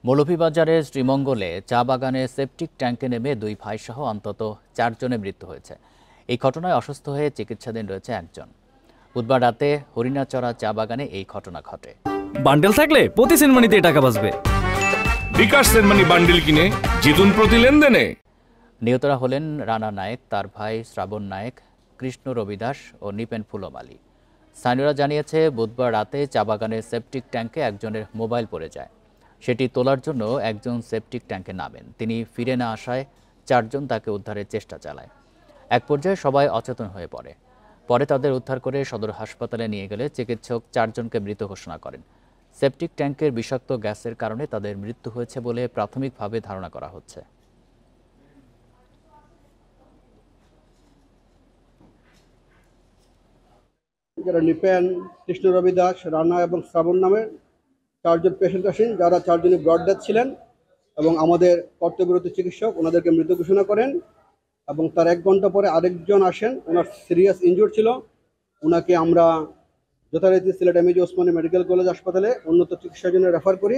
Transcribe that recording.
মৌলভীবাজারের শ্রীমঙ্গলে চা বাগানে সেপটিক ট্যাঙ্কে নেমে দুই ভাইসহ অন্তত ৪ জনের মৃত্যু হয়েছে। এই ঘটনায় অসুস্থ হয়ে চিকিৎসাধীন রয়েছে একজন। বুধবার রাতে হরিণাচড়া চা বাগানে এই ঘটনা ঘটে। বান্ডেল থাকলে প্রতি সেনমানিতে টাকা বাঁচবে। বিকাশ সেনমানি বান্ডেল কিনে জিতুন প্রতি লেনদেনে। নিহতরা হলেন রানা নায়েক, তার ভাই শ্রাবণ নায়েক, কৃষ্ণ রবিদাস ও নিপেন ফুলমালী। স্থানীয়রা জানিয়েছে, বুধবার রাতে চা বাগানের সেপটিক ট্যাঙ্কে একজনের মোবাইল পড়ে যায়। সেটি তোলার জন্য একজন সেপটিক ট্যাঙ্কে নামেন। তিনি ফিরে না আসায় ৪ জন তাকে উদ্ধারের চেষ্টা চালায়। এক পর্যায়ে সবাই অচেতন হয়ে পড়ে। পরে তাদের উদ্ধার করে সদর হাসপাতালে নিয়ে গেলে চিকিৎসক ৪ জনকে মৃত ঘোষণা করেন। সেপটিক ট্যাঙ্কের বিষাক্ত গ্যাসের কারণে তাদের মৃত্যু হয়েছে বলে প্রাথমিকভাবে ধারণা করা হচ্ছে। যারা নিপেন, কৃষ্ণ রবিদাস, রানা এবং শ্রাবণ নামের ৪ জন পেশেন্ট আসেন, যারা ৪ জনই ব্রড ডেথ ছিলেন এবং আমাদের কর্তব্যরত চিকিৎসক ওনাদেরকে মৃত ঘোষণা করেন। এবং তার ১ ঘন্টা পরে আরেকজন আসেন, ওনার সিরিয়াস ইনজুর ছিল। ওনাকে আমরা যথারীতি Sylhet MAG Osmani medical college হাসপাতালে উন্নত চিকিৎসার জন্য রেফার করি।